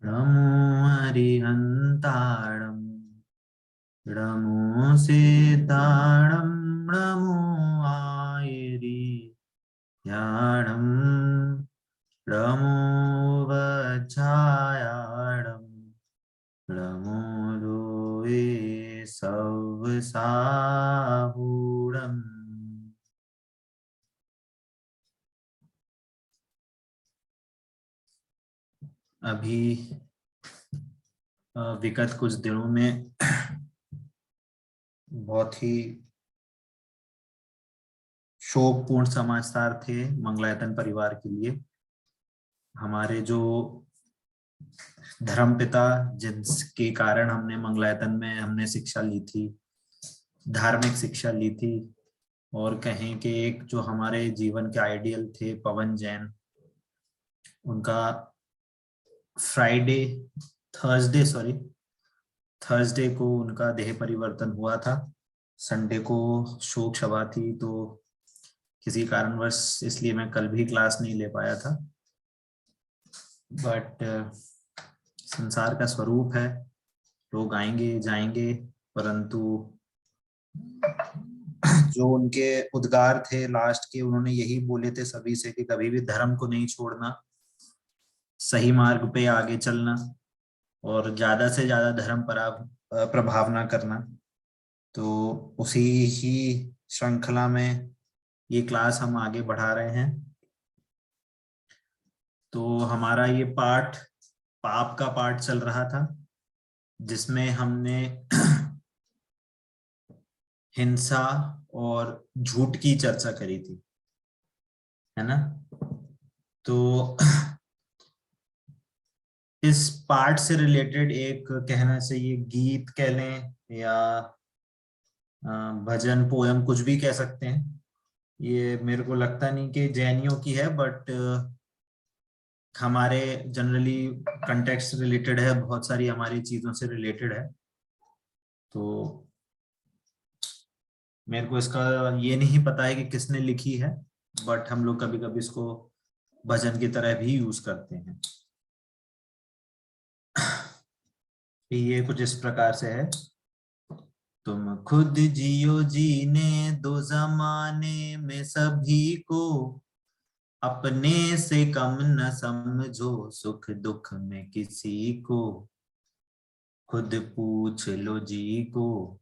नमो हरिहन्ताणं नमो सीताणं नमो आयिर्याणं नमो वज्रायाणं नमो लोये सवसाहूणम्। अभी विगत कुछ दिनों में बहुत ही शोकपूर्ण समाचार थे मंगलायतन परिवार के लिए। हमारे जो धर्मपिता, जिनके कारण हमने मंगलायतन में हमने शिक्षा ली थी, धार्मिक शिक्षा ली थी, और कहें कि एक जो हमारे जीवन के आइडियल थे, पवन जैन, उनका फ्राइडे थर्सडे को उनका देह परिवर्तन हुआ था। संडे को शोक सभा थी, तो किसी कारणवश इसलिए मैं कल भी क्लास नहीं ले पाया था। बट संसार का स्वरूप है, लोग आएंगे जाएंगे, परंतु जो उनके उद्गार थे लास्ट के, उन्होंने यही बोले थे सभी से कि कभी भी धर्म को नहीं छोड़ना, सही मार्ग पे आगे चलना, और ज्यादा से ज्यादा धर्म प्रभाव ना करना। तो उसी ही श्रृंखला में ये क्लास हम आगे बढ़ा रहे हैं। तो हमारा ये पाठ पाप का पाठ चल रहा था, जिसमें हमने हिंसा और झूठ की चर्चा करी थी, है ना। तो इस पाठ से रिलेटेड एक, कहना चाहिए गीत कह लें या भजन पोयम, कुछ भी कह सकते हैं। ये मेरे को लगता नहीं कि जैनियों की है, बट हमारे जनरली कंटेक्स्ट रिलेटेड है, बहुत सारी हमारी चीजों से रिलेटेड है। तो मेरे को इसका ये नहीं पता है कि किसने लिखी है, बट हम लोग कभी कभी इसको भजन की तरह भी यूज करते हैं। ये कुछ इस प्रकार से है। तुम खुद जियो जीने दो जमाने में सभी को, अपने से कम न समझो सुख दुख में किसी को, खुद पूछ लो जी को।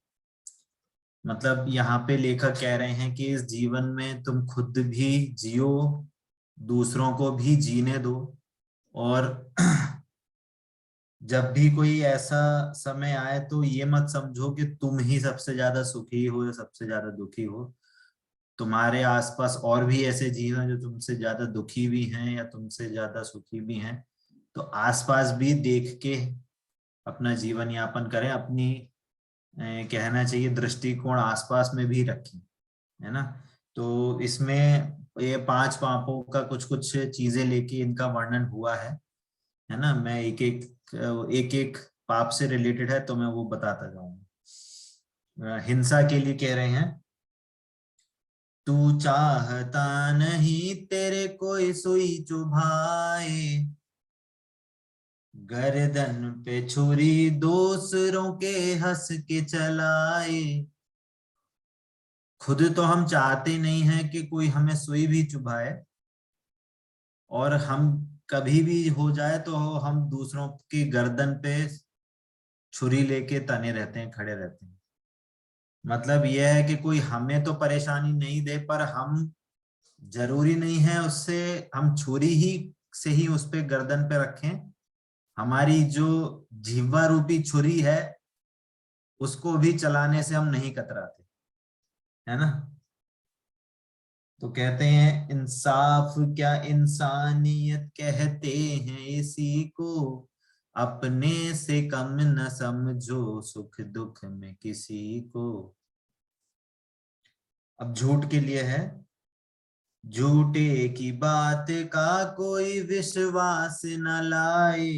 मतलब यहाँ पे लेखक कह रहे हैं कि इस जीवन में तुम खुद भी जियो, दूसरों को भी जीने दो, और जब भी कोई ऐसा समय आए तो ये मत समझो कि तुम ही सबसे ज्यादा सुखी हो या सबसे ज्यादा दुखी हो। तुम्हारे आसपास और भी ऐसे जीव हैं जो तुमसे ज्यादा दुखी भी हैं या तुमसे ज्यादा सुखी भी हैं। तो आसपास भी देख के अपना जीवन यापन करें, अपनी कहना चाहिए दृष्टिकोण आसपास में भी रखें, है ना। तो इसमें ये 5 पापों का कुछ कुछ चीजें लेके इनका वर्णन हुआ है ना। मैं एक एक पाप से रिलेटेड है, तो मैं वो बताता जाऊंगा। हिंसा के लिए कह रहे हैं, तू चाहता नहीं तेरे कोई सुई चुभाए, गर्दन पे छुरी दूसरों के हंस के चलाए। खुद तो हम चाहते नहीं हैं कि कोई हमें सुई भी चुभाए, और हम कभी भी हो जाए तो हम दूसरों की गर्दन पे छुरी लेके तने रहते हैं, खड़े रहते हैं। मतलब यह है कि कोई हमें तो परेशानी नहीं दे, पर हम, जरूरी नहीं है उससे हम छुरी ही से ही उस पे गर्दन पे रखें। हमारी जो जीवा रूपी छुरी है, उसको भी चलाने से हम नहीं कतराते, है ना। तो कहते हैं, इंसाफ क्या इंसानियत कहते हैं इसी को, अपने से कम न समझो सुख दुख में किसी को। अब झूठ के लिए है, झूठे की बात का कोई विश्वास न लाए,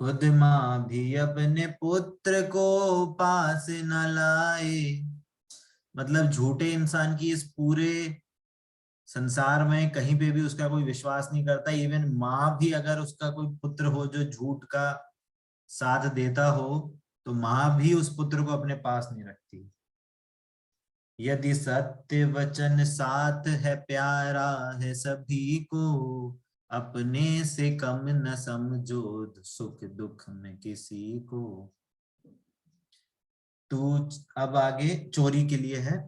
खुद माँ भी अपने पुत्र को पास न लाए। मतलब झूठे इंसान की इस पूरे संसार में कहीं पे भी उसका कोई विश्वास नहीं करता। इवन माँ भी अगर उसका कोई पुत्र हो जो झूठ का साथ देता हो तो माँ भी उस पुत्र को अपने पास नहीं रखती। यदि सत्य वचन साथ है प्यारा है सभी को, अपने से कम न समझो सुख दुख में किसी को। तू, अब आगे चोरी के लिए है।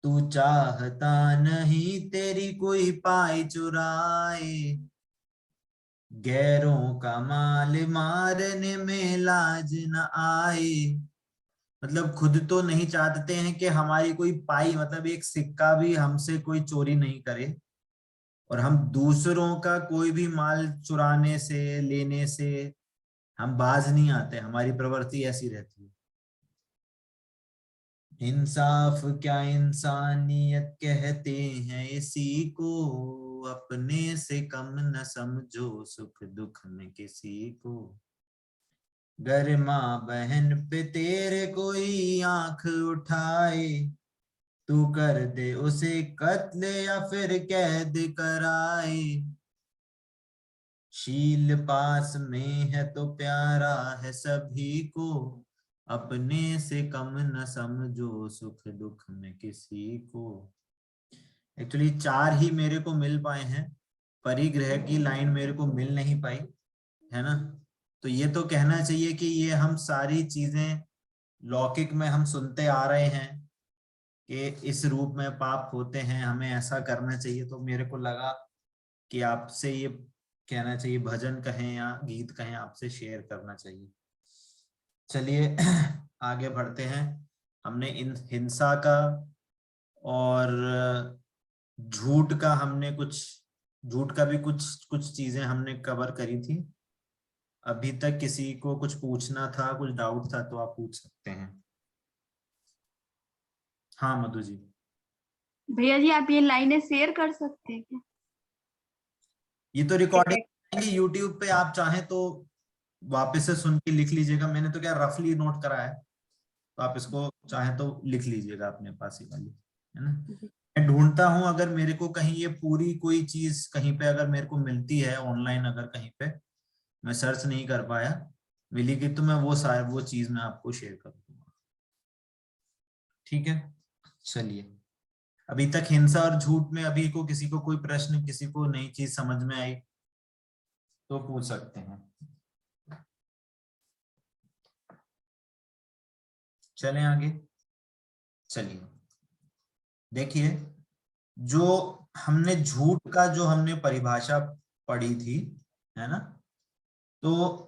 तू चाहता नहीं तेरी कोई पाई चुराए, गैरों का माल मारने में लाज न आए। मतलब खुद तो नहीं चाहते हैं कि हमारी कोई पाई, मतलब एक सिक्का भी हमसे कोई चोरी नहीं करे, और हम दूसरों का कोई भी माल चुराने से लेने से हम बाज नहीं आते। हमारी प्रवृत्ति ऐसी रहती है। इंसाफ क्या इंसानियत कहते हैं इसी को, अपने से कम न समझो सुख दुख में किसी को। गर माँ बहन पे तेरे कोई आंख उठाए, तू कर दे उसे कत्ल या फिर कैद कराए। शील पास में है तो प्यारा है सभी को, अपने से कम न समझो सुख दुख में किसी को। एक्चुअली 4 ही मेरे को मिल पाए हैं, परिग्रह की लाइन मेरे को मिल नहीं पाई, है ना। तो ये तो कहना चाहिए कि ये हम सारी चीजें लौकिक में हम सुनते आ रहे हैं कि इस रूप में पाप होते हैं, हमें ऐसा करना चाहिए। तो मेरे को लगा कि आपसे ये कहना चाहिए, भजन कहें या गीत कहें, आपसे शेयर करना चाहिए। चलिए आगे बढ़ते हैं। हमने इन हिंसा का और झूठ का, हमने कुछ झूठ का भी कुछ कुछ चीजें हमने कवर करी थी। अभी तक किसी को कुछ पूछना था, कुछ डाउट था तो आप पूछ सकते हैं। हाँ मधु जी। भैया जी आप ये लाइनें शेयर कर सकते हैं क्या? ये तो रिकॉर्डिंग यूट्यूब पे, आप चाहें तो वापस से सुन के लिख लीजिएगा। मैंने तो क्या रफली नोट करा है, तो आप इसको चाहें तो लिख लीजिएगा अपने पास ही वाली, है ना। मैं ढूंढता हूं, अगर मेरे को कहीं ये पूरी कोई चीज कहीं पे अगर मेरे को मिलती है ऑनलाइन, अगर कहीं पे मैं सर्च नहीं कर पाया, मिलेगी तो मैं वो चीज मैं आपको शेयर कर दूंगा। ठीक है, चलिए। अभी तक हिंसा और झूठ में अभी को किसी को कोई प्रश्न, किसी को नई चीज समझ में आई तो पूछ सकते हैं। चलें आगे। चलिए देखिए, जो हमने झूठ का जो हमने परिभाषा पढ़ी थी, है ना, तो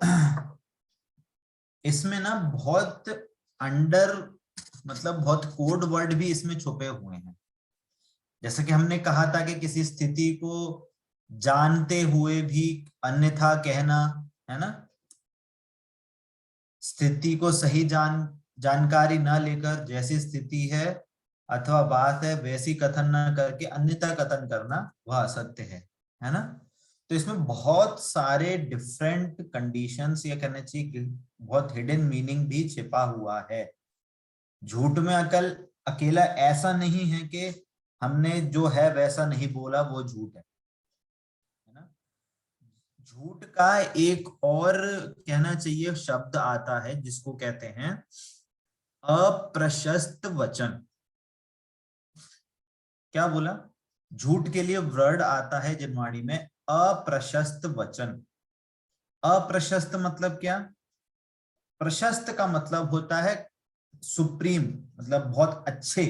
इसमें ना बहुत अंडर, मतलब बहुत कोड वर्ड भी इसमें छुपे हुए हैं। जैसे कि हमने कहा था कि किसी स्थिति को जानते हुए भी अन्यथा कहना, है ना, स्थिति को सही जानकारी न लेकर जैसी स्थिति है अथवा बात है वैसी कथन न करके अन्यथा कथन करना वह असत्य है ना। तो इसमें बहुत सारे डिफरेंट कंडीशंस, या कहना चाहिए कि बहुत हिडन मीनिंग भी छिपा हुआ है। झूठ में अकेला ऐसा नहीं है कि हमने जो है वैसा नहीं बोला वो झूठ है ना। झूठ का एक और कहना चाहिए शब्द आता है जिसको कहते हैं अप्रशस्त वचन। क्या बोला? झूठ के लिए वर्ड आता है जिनवाणी में अप्रशस्त वचन। अप्रशस्त मतलब क्या? प्रशस्त का मतलब होता है सुप्रीम, मतलब बहुत अच्छे।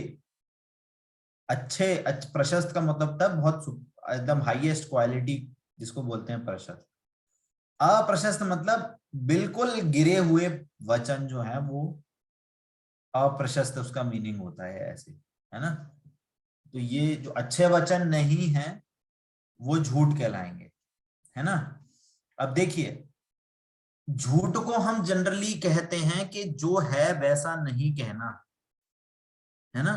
प्रशस्त का मतलब तब बहुत एकदम हाईएस्ट क्वालिटी जिसको बोलते हैं प्रशस्त। अप्रशस्त मतलब बिल्कुल गिरे हुए वचन जो है वो अप्रशस्त उसका मीनिंग होता है, ऐसे, है ना। तो ये जो अच्छे वचन नहीं है वो झूठ कहलाएंगे, है ना। अब देखिए, झूठ को हम जनरली कहते हैं कि जो है वैसा नहीं कहना, है ना।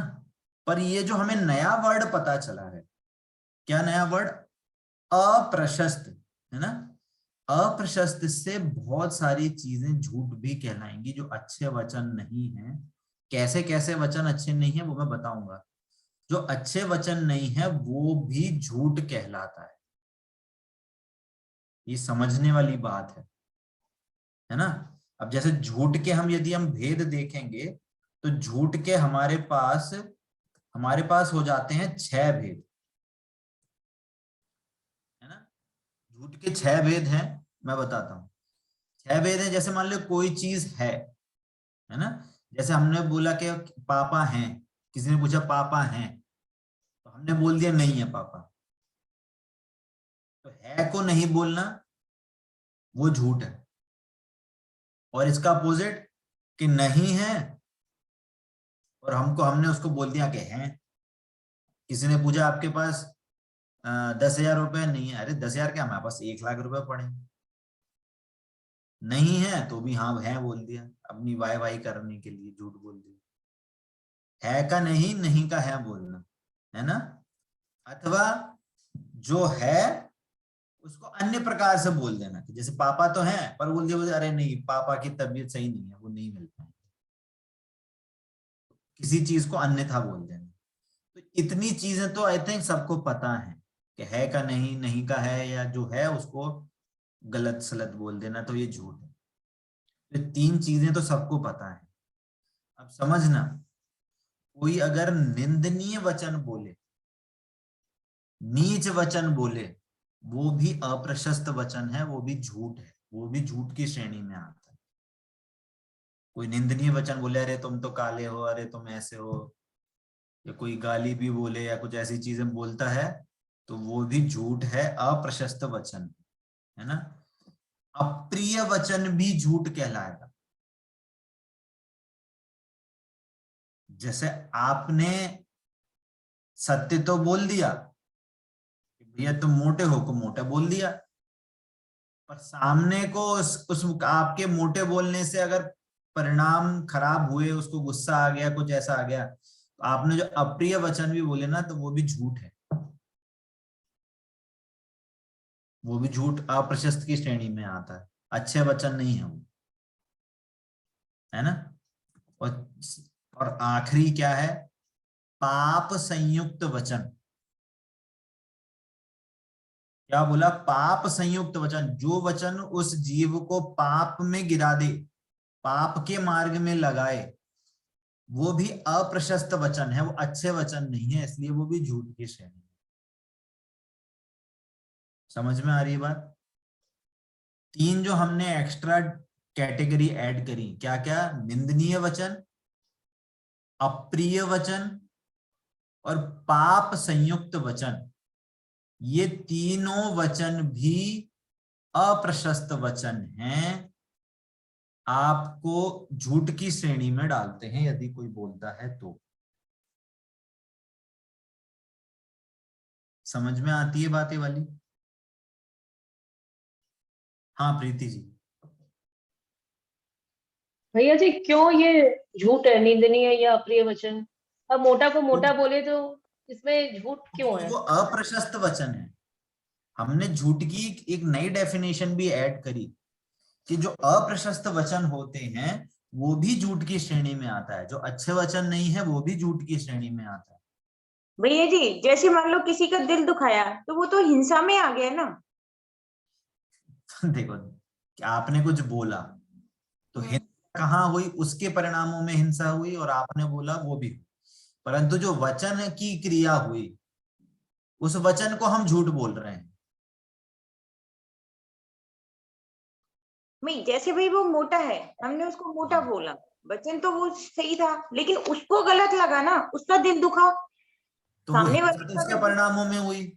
पर ये जो हमें नया वर्ड पता चला है, क्या नया वर्ड? अप्रशस्त, है ना। अप्रशस्त से बहुत सारी चीजें झूठ भी कहलाएंगी जो अच्छे वचन नहीं है। कैसे कैसे वचन अच्छे नहीं है वो मैं बताऊंगा। जो अच्छे वचन नहीं है वो भी झूठ कहलाता है। ये समझने वाली बात है ना। अब जैसे झूठ के हम यदि हम भेद देखेंगे तो झूठ के हमारे पास हो जाते हैं 6 भेद, है ना। झूठ के 6 भेद हैं, मैं बताता हूं। 6 भेद हैं। जैसे मान लो कोई चीज है ना। जैसे हमने बोला कि पापा हैं, किसी ने पूछा पापा हैं, तो हमने बोल दिया नहीं है पापा। तो है को नहीं बोलना वो झूठ है। और इसका अपोजिट कि नहीं है और हमने उसको बोल दिया कि हैं। किसी ने पूछा आपके पास 10,000 रुपए नहीं है, अरे 10,000 क्या, हमारे पास 1,00,000 रुपए पड़े। नहीं है तो भी हाँ है बोल दिया, अपनी वाई वाई करने के लिए झूठ बोल दिया। है का नहीं, नहीं का है बोलना, है ना। अथवा जो है उसको अन्य प्रकार से बोल देना, कि जैसे पापा तो हैं पर बोल दिया अरे नहीं पापा की तबीयत सही नहीं है, वो नहीं मिल पाए। किसी चीज को अन्यथा बोल देना। तो इतनी चीजें तो आई थिंक सबको पता है कि है का नहीं, नहीं का है, या जो है उसको गलत सलत बोल देना, तो ये झूठ है। तो 3 चीजें तो सबको पता है। अब समझना, कोई अगर निंदनीय वचन बोले, नीच वचन बोले, वो भी अप्रशस्त वचन है, वो भी झूठ है, वो भी झूठ की श्रेणी में आता है। कोई निंदनीय वचन बोले, अरे तुम तो काले हो, अरे तुम ऐसे हो, या कोई गाली भी बोले या कुछ ऐसी चीजें बोलता है, तो वो भी झूठ है, अप्रशस्त वचन है ना। अप्रिय वचन भी झूठ कहलाएगा। जैसे आपने सत्य तो बोल दिया कि भैया तुम मोटे हो, को मोटा बोल दिया, पर सामने को उस आपके मोटे बोलने से अगर परिणाम खराब हुए, उसको गुस्सा आ गया, कुछ ऐसा आ गया, तो आपने जो अप्रिय वचन भी बोले ना, तो वो भी झूठ है, वो भी झूठ अप्रशस्त की श्रेणी में आता है, अच्छे वचन नहीं है वो, है ना। और आखिरी क्या है, पाप संयुक्त वचन। क्या बोला, पाप संयुक्त वचन, जो वचन उस जीव को पाप में गिरा दे, पाप के मार्ग में लगाए, वो भी अप्रशस्त वचन है, वो अच्छे वचन नहीं है, इसलिए वो भी झूठ की श्रेणी। समझ में आ रही है बात। 3 जो हमने एक्स्ट्रा कैटेगरी ऐड करी, क्या क्या, निंदनीय वचन, अप्रिय वचन और पाप संयुक्त वचन, ये तीनों वचन भी अप्रशस्त वचन हैं, आपको झूठ की श्रेणी में डालते हैं यदि कोई बोलता है तो। समझ में आती है बातें वाली। हाँ प्रीति जी। भैया जी क्यों ये झूठ है, निंदनीय या अप्रिय वचन? अब मोटा को मोटा बोले तो इसमें झूठ क्यों है? वो अप्रशस्त वचन है। हमने झूठ की एक नई डेफिनेशन भी ऐड करी कि जो अप्रशस्त वचन होते हैं वो भी झूठ की श्रेणी में आता है, जो अच्छे वचन नहीं है वो भी झूठ की श्रेणी में आता है। भैया जी जैसे मान लो किसी का दिल दुखाया तो वो तो हिंसा में आ गया ना। देखो, आपने कुछ बोला तो हिंसा कहाँ हुई, उसके परिणामों में हिंसा हुई, और आपने बोला वो भी हुई, परंतु जो वचन की क्रिया हुई उस वचन को हम झूठ बोल रहे हैं। नहीं जैसे भाई वो मोटा है, हमने उसको मोटा बोला, वचन तो वो सही था, लेकिन उसको गलत लगा ना, उसका दिल दुखा, तो वो सामने हिंसा वाले तो का उसके भी। परिणामों में हुई।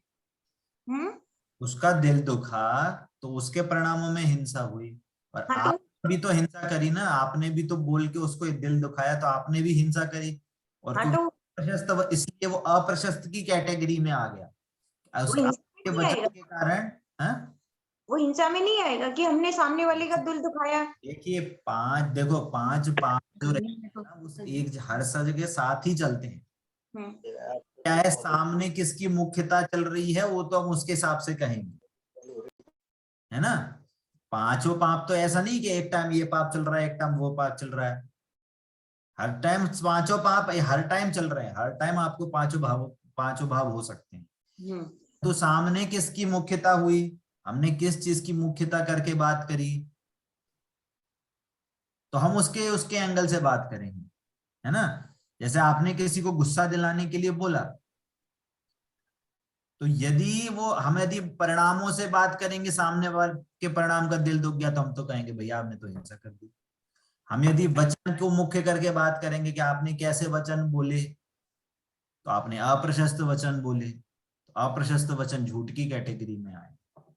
उसका दिल दुखा तो उसके परिणामों में हिंसा हुई। और हाँ आप भी तो हिंसा करी ना, आपने भी तो बोल के उसको दिल दुखाया, तो आपने भी हिंसा करी, और हाँ तो तो प्रशस्त, इसलिए वो अप्रशस्त की कैटेगरी में आ गया वो उस हिंसा में आपके नहीं वचन आएगा, के कारण। हाँ वो हिंसा में नहीं आएगा कि हमने सामने वाले का दिल दुखाया। देखिए, 5 देखो, 5 पाप जो रहते हैं ना, उस एक हर सज के साथ ही चलते हैं। क्या है, सामने किसकी मुख्यता चल रही है वो तो हम उसके हिसाब से कहेंगे, है ना। 5 पाप तो ऐसा नहीं कि एक टाइम ये पाप चल रहा है एक टाइम वो पाप चल रहा है, हर टाइम पांचों पाप हर टाइम चल रहे हैं, हर टाइम आपको पांचों भाव हो सकते हैं। तो सामने किसकी मुख्यता हुई, हमने किस चीज की मुख्यता करके बात करी, तो हम उसके उसके एंगल से बात करेंगे, है ना। जैसे आपने किसी को गुस्सा दिलाने के लिए बोला, तो यदि यदि परिणामों से बात करेंगे, सामने वाले के परिणाम का दिल दुख गया, तो हम तो कहेंगे भैया आपने तो हिंसा कर दी। हम यदि वचन को मुख्य करके बात करेंगे कि आपने कैसे वचन बोले, तो आपने अप्रशस्त वचन बोले, तो अप्रशस्त वचन झूठ की कैटेगरी में आए, तो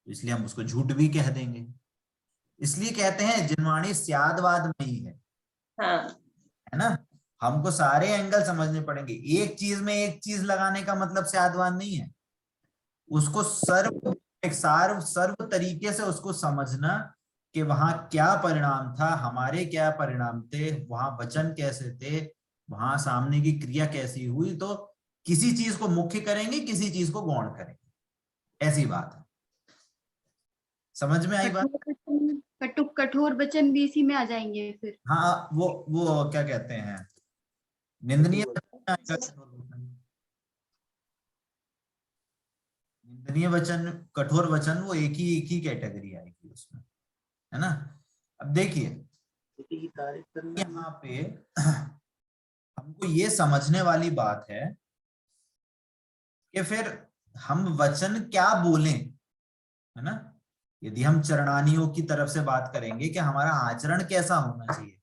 इसलिए हम उसको झूठ भी कह देंगे। इसलिए कहते हैं जिनवाणी स्यादवाद में ही है, है ना। हमको सारे एंगल समझने पड़ेंगे, एक चीज में एक चीज लगाने का मतलब स्यादवाद नहीं है। उसको सर्व तरीके से उसको समझना कि वहां क्या परिणाम था, हमारे क्या परिणाम थे, वहां वचन कैसे थे, वहां सामने की क्रिया कैसी हुई। तो किसी चीज को मुख्य करेंगे, किसी चीज को गौण करेंगे, ऐसी बात है। समझ में आई बात? कठोर वचन भी इसी में आ जाएंगे फिर। हाँ, वो क्या कहते हैं, निंदनीय वचन, कठोर वचन, वो एक ही कैटेगरी आएगी उसमें, है ना। अब देखिए यहाँ पे हमको ये समझने वाली बात है कि फिर हम वचन क्या बोलें, है ना। यदि हम चरणानियों की तरफ से बात करेंगे कि हमारा आचरण कैसा होना चाहिए,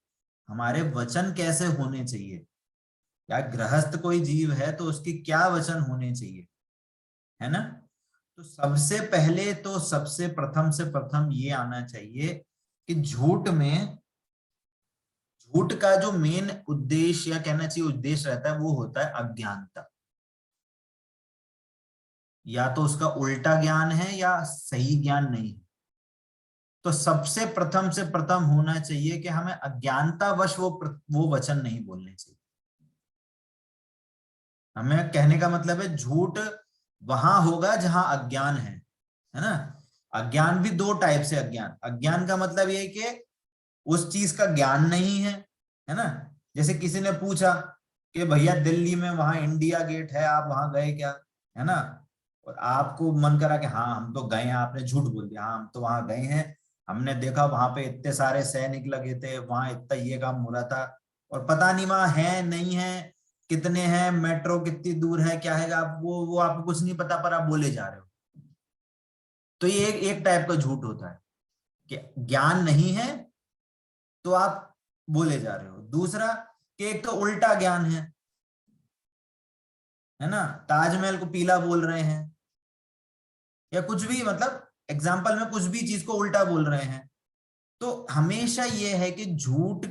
हमारे वचन कैसे होने चाहिए, या गृहस्थ कोई जीव है तो उसके क्या वचन होने चाहिए, है ना। तो सबसे पहले तो सबसे प्रथम से प्रथम ये आना चाहिए कि झूठ का जो मेन उद्देश्य, या कहना चाहिए उद्देश्य रहता है, वो होता है अज्ञानता। या तो उसका उल्टा ज्ञान है या सही ज्ञान नहीं। तो सबसे प्रथम से प्रथम होना चाहिए कि हमें अज्ञानतावश वो वचन नहीं बोलने चाहिए। हमें कहने का मतलब है झूठ वहां होगा जहां अज्ञान है ना। अज्ञान भी दो टाइप से, अज्ञान का मतलब ये कि उस चीज का ज्ञान नहीं है ना। जैसे किसी ने पूछा कि भैया दिल्ली में वहां इंडिया गेट है, आप वहां गए क्या, है ना। और आपको मन करा कि हाँ हम तो गए हैं, आपने झूठ बोल दिया, हाँ हम तो वहां गए हैं, हमने देखा वहां पे इतने सारे सैनिक लगे थे, वहां इतना ये काम हो रहा था, और पता नहीं वहां है नहीं है, कितने हैं, मेट्रो कितनी दूर है, क्या है, आप वो आपको कुछ नहीं पता, पर आप बोले जा रहे हो। तो ये एक टाइप का झूठ होता है कि ज्ञान नहीं है तो आप बोले जा रहे हो। दूसरा कि एक तो उल्टा ज्ञान है ना, ताजमहल को पीला बोल रहे हैं, या कुछ भी, मतलब एग्जाम्पल में कुछ भी चीज को उल्टा बोल रहे हैं। तो हमेशा ये है कि झूठ,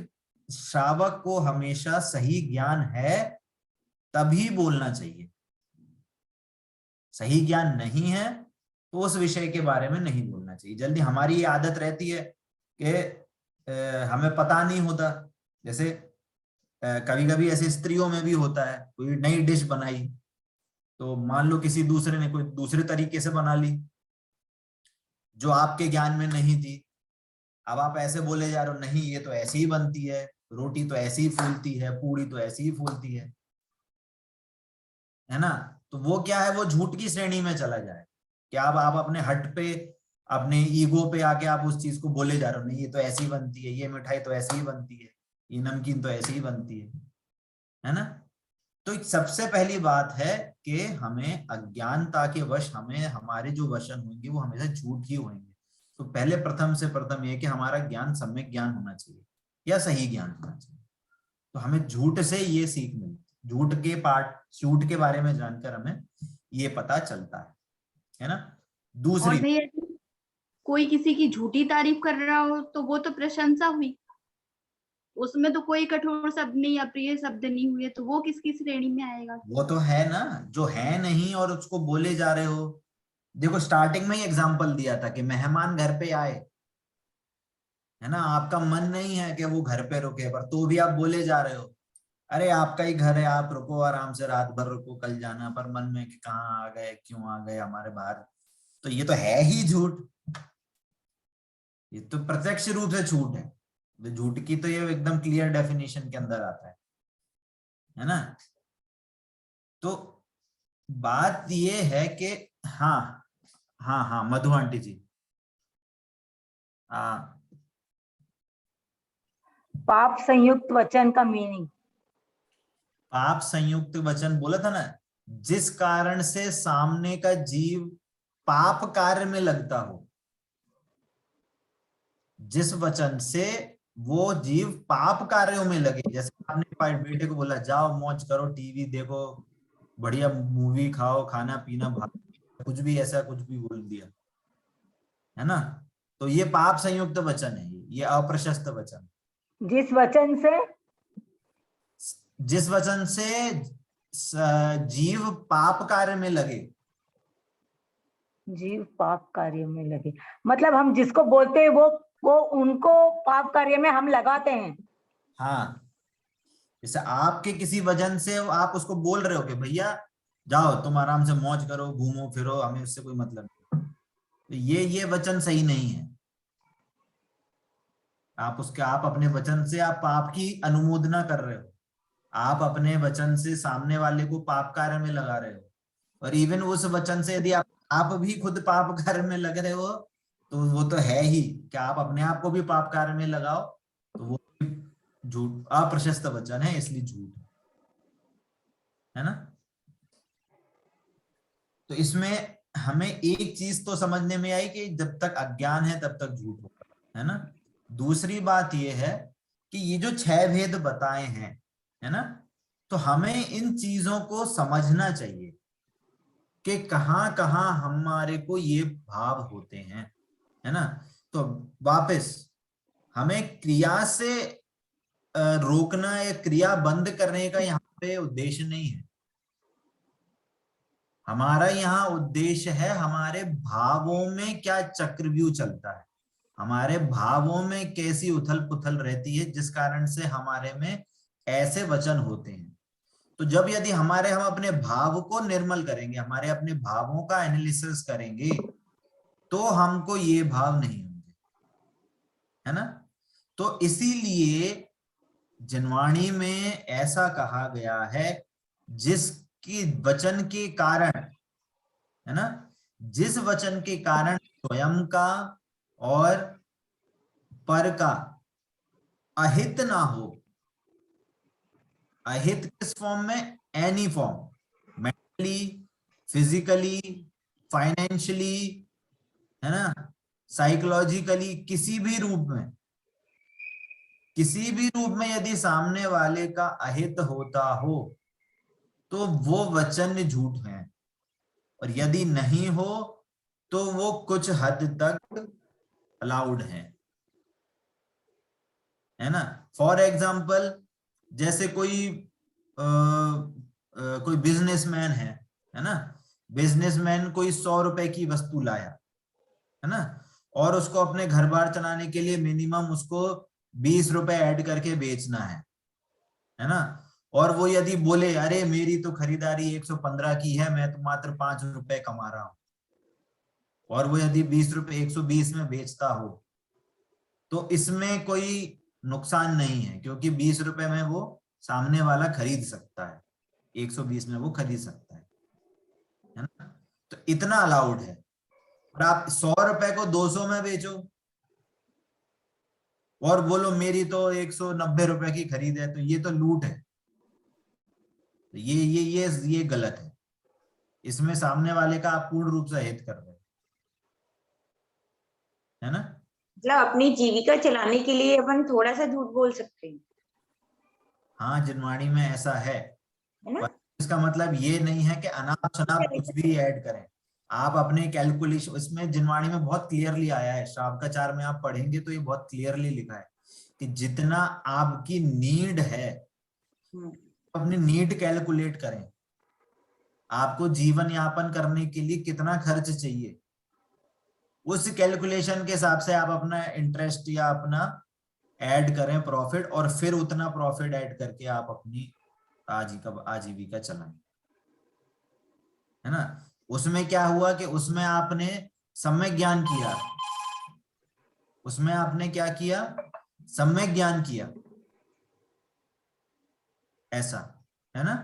श्रावक को हमेशा सही ज्ञान है तभी बोलना चाहिए। सही ज्ञान नहीं है तो उस विषय के बारे में नहीं बोलना चाहिए। जल्दी हमारी ये आदत रहती है कि हमें पता नहीं होता। जैसे कभी कभी ऐसे स्त्रियों में भी होता है, कोई नई डिश बनाई, तो मान लो किसी दूसरे ने कोई दूसरे तरीके से बना ली जो आपके ज्ञान में नहीं थी। अब आप ऐसे बोले जा रहे हो, नहीं ये तो ऐसे ही बनती है, रोटी तो ऐसी ही फूलती है, पूड़ी तो ऐसी ही फूलती है ना। तो वो क्या है, वो झूठ की श्रेणी में चला जाए कि आप अपने हट पे, अपने ईगो पे आके आप उस चीज को बोले जा रहे हो, नहीं ये तो ऐसी बनती है, ये मिठाई तो ऐसी ही बनती है, ये नमकीन तो ऐसी ही बनती है ना। तो सबसे पहली बात है कि हमें अज्ञानता के वश, हमें हमारे जो वचन होंगे वो हमेशा झूठ ही होंगे। तो पहले प्रथम से प्रथम ये कि हमारा ज्ञान सम्यक ज्ञान होना चाहिए या सही ज्ञान होना चाहिए। तो हमें झूठ से ये सीख मिलती है, झूठ के बारे में जानकर हमें ये पता चलता है ना। दूसरी, और भैया जी, कोई किसी की झूठी तारीफ कर रहा हो तो वो तो प्रशंसा हुई, उसमें तो कोई कठोर शब्द नहीं, अप्रिय शब्द नहीं हुए, तो वो किसकी श्रेणी में आएगा? वो तो है ना, जो है नहीं और उसको बोले जा रहे हो। देखो स्टार्टिंग में ही एग्जांपल दिया था कि मेहमान घर पे आए, है ना, आपका मन नहीं है कि वो घर पे रुके, पर तो भी आप बोले जा रहे हो, अरे आपका ही घर है, आप रुको आराम से, रात भर रुको, कल जाना, पर मन में कि कहाँ आ गए, क्यों आ गए हमारे बाहर। तो ये तो है ही झूठ, ये तो प्रत्यक्ष रूप से झूठ है। झूठ की तो ये एकदम क्लियर डेफिनेशन के अंदर आता है ना। तो बात ये है कि हाँ हाँ हाँ मधु आंटी जी, हाँ पाप संयुक्त वचन का मीनिंग। पाप संयुक्त वचन बोला था ना, जिस कारण से सामने का जीव पाप कार्य में लगता हो, जिस वचन से वो जीव पाप कार्यों में लगे। जैसे आपने बेटे को बोला जाओ मौज करो, टीवी देखो, बढ़िया मूवी खाओ, खाना पीना कुछ भी ऐसा कुछ भी बोल दिया, है ना, तो ये पाप संयुक्त वचन है, ये अप्रशस्त वचन। जिस वचन से जीव पाप कार्य में लगे, जीव पाप कार्य में लगे, मतलब हम जिसको बोलते हैं वो उनको पाप कार्य में हम लगाते हैं। हाँ, जैसे आपके किसी वजन से आप उसको बोल रहे हो कि भैया जाओ तुम आराम से मौज करो, घूमो फिरो, हमें उससे कोई मतलब नहीं, तो ये वचन सही नहीं है। आप अपने वचन से आप पाप की अनुमोदना कर रहे हो, आप अपने वचन से सामने वाले को पाप कार्य में लगा रहे हो। और इवन उस वचन से यदि आप भी खुद पाप कार्य में लग रहे हो तो वो तो है ही कि आप अपने आप को भी पाप कार्य में लगाओ, तो वो झूठ अप्रशस्त वचन है, इसलिए झूठ है ना। तो इसमें हमें एक चीज तो समझने में आई कि जब तक अज्ञान है तब तक झूठ होगा, है ना। दूसरी बात यह है कि ये जो 6 भेद बताए हैं, है ना, तो हमें इन चीजों को समझना चाहिए कि कहां कहां हमारे को ये भाव होते हैं, है ना। तो वापस हमें क्रिया से रोकना या क्रिया बंद करने का यहाँ पे उद्देश्य नहीं है। हमारा यहाँ उद्देश्य है हमारे भावों में क्या चक्रव्यूह चलता है, हमारे भावों में कैसी उथल पुथल रहती है, जिस कारण से हमारे में ऐसे वचन होते हैं। तो जब यदि हम अपने भाव को निर्मल करेंगे, हमारे अपने भावों का एनालिसिस करेंगे, तो हमको ये भाव नहीं होंगे, है ना। तो इसीलिए जिनवाणी में ऐसा कहा गया है, जिसकी वचन के कारण, है ना, जिस वचन के कारण स्वयं का और पर का अहित ना हो। अहित किस फॉर्म में? Any form, mentally, physically, financially, है ना, साइकोलॉजिकली, किसी भी रूप में, किसी भी रूप में यदि सामने वाले का अहित होता हो तो वो वचन झूठ है। और यदि नहीं हो तो वो कुछ हद तक अलाउड है ना। फॉर एग्जाम्पल, जैसे कोई कोई बिजनेसमैन है ना, बिजनेसमैन कोई 100 रुपए की वस्तु लाया, है ना, और उसको अपने घर बार चलाने के लिए मिनिमम उसको 20 रुपए ऐड करके बेचना है ना। और वो यदि बोले अरे मेरी तो खरीदारी 115 की है, मैं तो मात्र 5 रुपए कमा रहा हूं, और वो यदि 20 रुपए 120 में बेचता हो, तो इसमें कोई नुकसान नहीं है, क्योंकि 20 रुपए में वो सामने वाला खरीद सकता है, 120 में वो खरीद सकता है ना। तो इतना अलाउड है। और आप 100 रुपए को 200 में बेचो और बोलो मेरी तो 190 रुपए की खरीद है, तो ये तो लूट है। तो ये गलत है, इसमें सामने वाले का आप पूर्ण रूप से हित कर रहे हो, है ना। मतलब अपनी जीविका चलाने के लिए अपन थोड़ा सा झूठ बोल सकते हैं। हाँ, जिनवाणी में ऐसा है ना? इसका मतलब ये नहीं है कि अनाप शनाप कुछ भी ऐड करें। आप अपने कैलकुलेशन, इसमें जिनवाणी में बहुत क्लियरली आया है, श्रावकाचार में आप पढ़ेंगे तो ये बहुत क्लियरली लिखा है कि जितना आपकी नीड है अपनी नीड कैलकुलेट करें। आपको जीवन यापन करने के लिए कितना खर्च चाहिए, उस कैलकुलेशन के हिसाब से आप अपना इंटरेस्ट या अपना ऐड करें प्रॉफिट, और फिर उतना प्रॉफिट ऐड करके आप अपनी आजीविका चलाएं, है ना। उसमें क्या हुआ कि उसमें आपने सम्यक ज्ञान किया, उसमें आपने क्या किया, सम्यक ज्ञान किया, ऐसा है ना।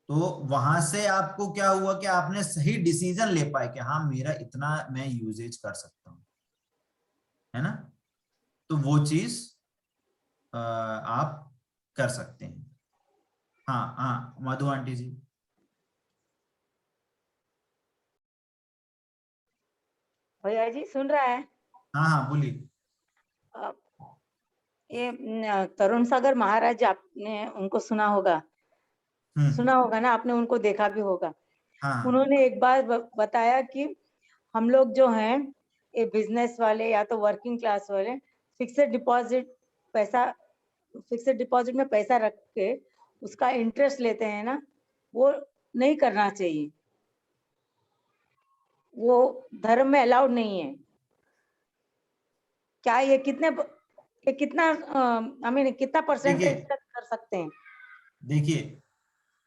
तो वहां से आपको क्या हुआ कि आपने सही डिसीजन ले पाए कि हाँ मेरा इतना मैं यूजेज कर सकता हूं, है ना। तो वो चीज आप कर सकते हैं। हाँ हाँ मधु आंटी जी। भैया जी सुन रहा है? हाँ हाँ बोलिए। ये तरुण सागर महाराज, आपने उनको सुना होगा ना, आपने उनको देखा भी होगा। हाँ उन्होंने एक बार बताया कि हम लोग जो हैं ये बिजनेस वाले या तो वर्किंग क्लास वाले फिक्स्ड डिपॉजिट में पैसा रख के उसका इंटरेस्ट लेते हैं ना, वो नहीं करना चाहिए, वो धर्म में अलाउड नहीं है। क्या ये कितना कितना परसेंटेज तक कर सकते हैं? देखिए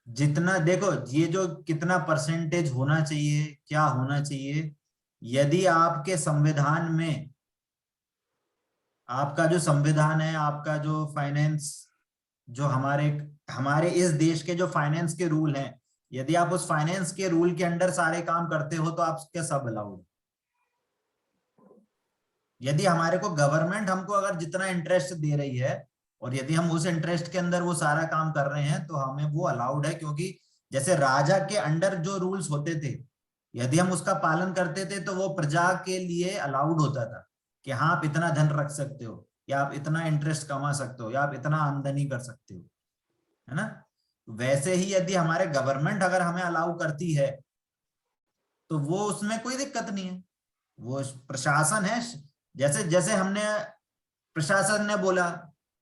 जितना, देखो ये जो कितना परसेंटेज होना चाहिए, क्या होना चाहिए, यदि आपके संविधान में, आपका जो संविधान है, आपका जो फाइनेंस, जो हमारे हमारे इस देश के जो फाइनेंस के रूल हैं, यदि आप उस फाइनेंस के रूल के अंडर सारे काम करते हो तो आपके सब अलाउड। यदि हमारे को गवर्नमेंट हमको अगर जितना इंटरेस्ट दे रही है और यदि हम उस इंटरेस्ट के अंदर वो सारा काम कर रहे हैं तो हमें वो अलाउड है, क्योंकि जैसे राजा के अंडर जो रूल्स होते थे यदि हम उसका पालन करते थे तो वो प्रजा के लिए अलाउड होता था कि हाँ आप इतना धन रख सकते हो, या आप इतना इंटरेस्ट कमा सकते हो, या आप इतना आमदनी कर सकते हो, है ना। वैसे ही यदि हमारे गवर्नमेंट अगर हमें अलाउ करती है तो वो उसमें कोई दिक्कत नहीं है, वो प्रशासन है। जैसे जैसे हमने प्रशासन ने बोला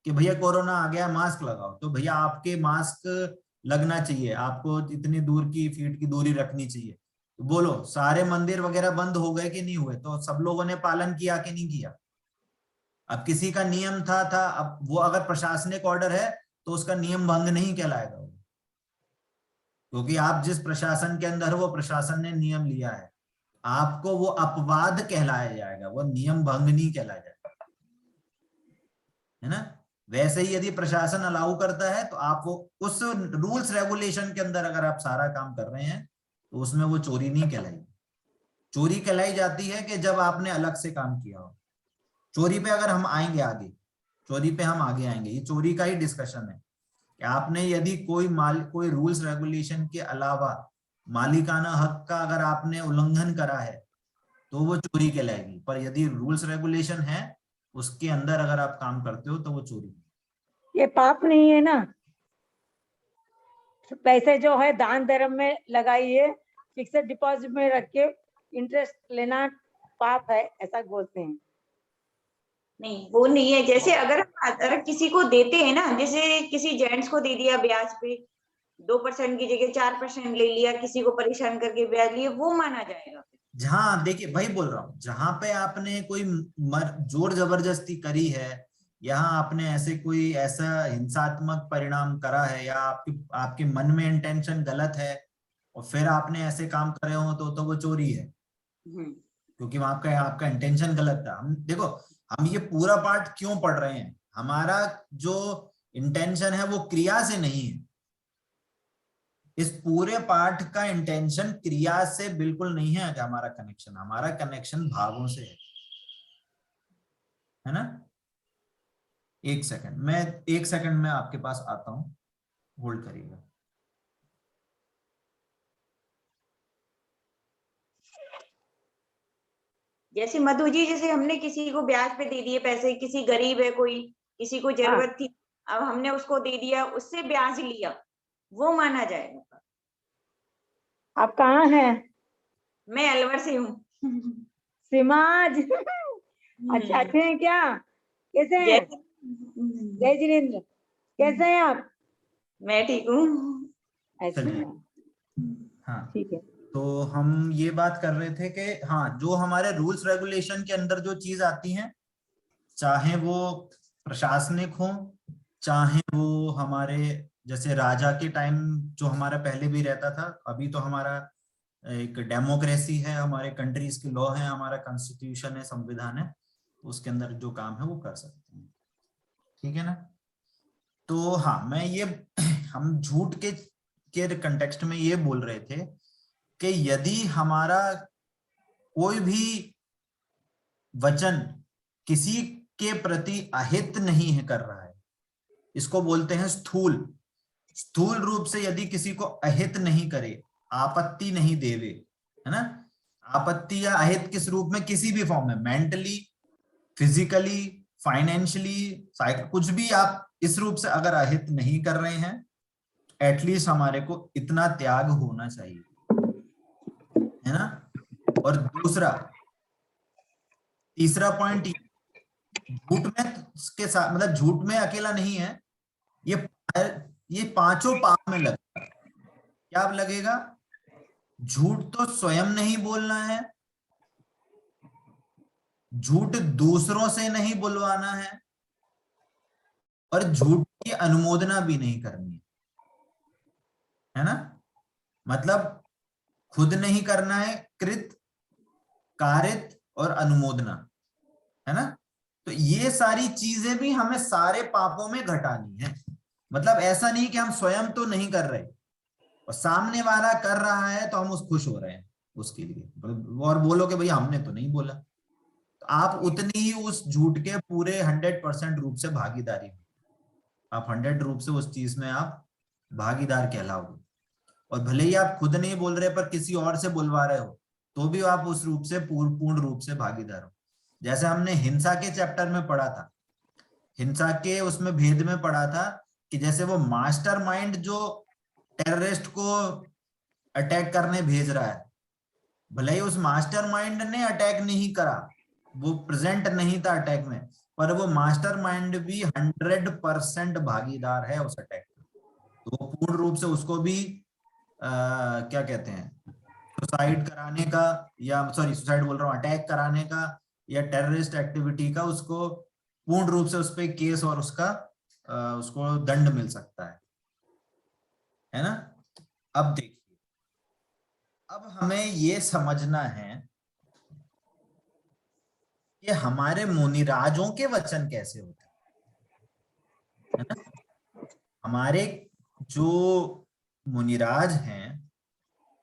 कि भैया कोरोना आ गया मास्क लगाओ, तो भैया आपके मास्क लगना चाहिए, आपको इतनी दूर की फीट की दूरी रखनी चाहिए। तो बोलो सारे मंदिर वगैरह बंद हो गए कि नहीं हुए? तो सब लोगों ने पालन किया कि नहीं किया? अब किसी का नियम था, अब वो अगर प्रशासनिक ऑर्डर है तो उसका नियम भंग नहीं कहलाएगा, क्योंकि आप जिस प्रशासन के अंदर हो वो प्रशासन ने नियम लिया है, आपको वो अपवाद कहलाया जाएगा, वो नियम भंग नहीं कहलाया जाएगा, है ना। वैसे ही यदि प्रशासन अलाउ करता है तो आप वो उस रूल्स रेगुलेशन के अंदर अगर आप सारा काम कर रहे हैं तो उसमें वो चोरी नहीं कहलाई। चोरी कहलाई जाती है कि जब आपने अलग से काम किया हो। चोरी पे अगर हम आएंगे आगे, चोरी पे हम आगे आएंगे, ये चोरी का ही डिस्कशन है कि आपने यदि कोई रूल्स रेगुलेशन के अलावा मालिकाना हक का अगर आपने उल्लंघन करा है तो वो चोरी कहलाएगी। पर यदि रूल्स रेगुलेशन है उसके अंदर अगर आप काम करते हो तो वो चोरी। ये पाप नहीं है ना? पैसे जो है दान धर्म में लगाइए, फिक्स्ड डिपॉजिट में रख के इंटरेस्ट लेना पाप है, ऐसा बोलते हैं। नहीं वो नहीं है। जैसे अगर किसी को देते हैं ना, जैसे किसी जेंट्स को दे दिया ब्याज पे 2% की जगह 4% ले लिया, किसी को परेशान करके ब्याज लिया, वो माना जाएगा। जहां देखिए वही बोल रहा हूँ, जहां पे आपने कोई जोर जबरदस्ती करी है, यहाँ आपने ऐसे कोई ऐसा हिंसात्मक परिणाम करा है, या आपके मन में इंटेंशन गलत है और फिर आपने ऐसे काम करे हो तो वो चोरी है, क्योंकि वहां आपका इंटेंशन गलत था। हम देखो हम ये पूरा पार्ट क्यों पढ़ रहे हैं, हमारा जो इंटेंशन है वो क्रिया से नहीं है। इस पूरे पाठ का इंटेंशन क्रिया से बिल्कुल नहीं है कि हमारा कनेक्शन भावों से है ना। एक सेकंड में आपके पास आता हूं, होल्ड करिएगा। जैसे मधु जी, जैसे हमने किसी को ब्याज पे दे दिए पैसे, किसी गरीब है कोई, किसी को जरूरत थी, अब हमने उसको दे दिया, उससे ब्याज लिया, वो माना जाएगा। आप कहाँ हैं? मैं अलवर से हूँ। सिमाज। अच्छा, अच्छे हैं क्या? कैसे हैं? जय जिनेन्द्र, कैसे हैं आप? मैं ठीक हूँ। अच्छा, हाँ ठीक है। तो हम ये बात कर रहे थे कि हाँ जो हमारे रूल्स रेगुलेशन के अंदर जो चीज आती हैं, चाहे वो प्रशासनिक हो, चाहे वो हमारे जैसे राजा के टाइम जो हमारा पहले भी रहता था, अभी तो हमारा एक डेमोक्रेसी है, हमारे कंट्रीज के लॉ है, हमारा कॉन्स्टिट्यूशन है, संविधान है, उसके अंदर जो काम है वो कर सकते हैं, ठीक है ना। तो हाँ, मैं ये हम झूठ के कंटेक्स्ट में ये बोल रहे थे कि यदि हमारा कोई भी वचन किसी के प्रति अहित नहीं है कर रहा है, इसको बोलते हैं स्थूल। स्थूल रूप से यदि किसी को अहित नहीं करे, आपत्ति नहीं देवे, है ना। आपत्ति या अहित किस रूप में, किसी भी फॉर्म में, मेंटली, फिजिकली, फाइनेंशियली, कुछ भी आप इस रूप से अगर अहित नहीं कर रहे हैं, एटलीस्ट हमारे को इतना त्याग होना चाहिए, है ना। और दूसरा, तीसरा पॉइंट, झूठ में के साथ, मतलब झूठ में अकेला नहीं है, ये पांचों पाप में लगेगा। क्या लगेगा? झूठ तो स्वयं नहीं बोलना है, झूठ दूसरों से नहीं बुलवाना है, और झूठ की अनुमोदना भी नहीं करनी है ना। मतलब खुद नहीं करना है, कृत, कारित और अनुमोदना, है ना। तो ये सारी चीजें भी हमें सारे पापों में घटानी है। मतलब ऐसा नहीं कि हम स्वयं तो नहीं कर रहे और सामने वाला कर रहा है तो हम खुश हो रहे हैं उसके लिए, और बोलो कि भैया हमने तो नहीं बोला, तो आप उतनी ही उस झूठ के पूरे 100% रूप से भागीदारी, आप 100 रूप से उस चीज में आप भागीदार कहलाओगे। और भले ही आप खुद नहीं बोल रहे पर किसी और से बुलवा रहे हो, तो भी आप उस रूप से पूर्ण रूप से भागीदार हो। जैसे हमने हिंसा के चैप्टर में पढ़ा था, हिंसा के उसमें भेद में पढ़ा था कि जैसे वो मास्टरमाइंड जो टेररिस्ट को अटैक करने भेज रहा है, भले ही उस मास्टरमाइंड ने अटैक नहीं करा, वो प्रेजेंट नहीं था अटैक में, पर वो मास्टरमाइंड भी 100% भागीदार है उस अटैक में। तो वो पूर्ण रूप से उसको भी क्या कहते हैं, सुसाइड कराने का, या सॉरी सुसाइड बोल रहा हूँ, अटैक कराने का या टेररिस्ट एक्टिविटी का, उसको पूर्ण रूप से उस पर केस और उसका उसको दंड मिल सकता है ना। अब देखिए, अब हमें ये समझना है कि हमारे मुनिराजों के वचन कैसे होते हैं, है ना। हमारे जो मुनिराज हैं,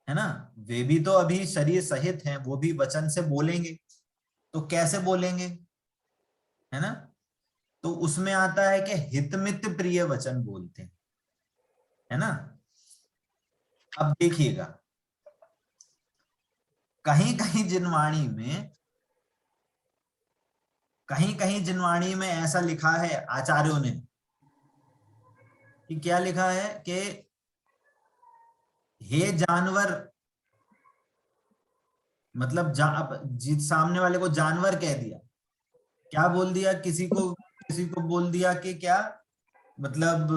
है ना, वे भी तो अभी शरीर सहित हैं, वो भी वचन से बोलेंगे, तो कैसे बोलेंगे, है ना। तो उसमें आता है कि हितमित प्रिय वचन बोलते हैं, है ना। अब देखिएगा, कहीं कहीं जिनवाणी में ऐसा लिखा है आचार्यों ने कि क्या लिखा है कि हे जानवर, मतलब सामने वाले को जानवर कह दिया, क्या बोल दिया, किसी को बोल दिया कि क्या, मतलब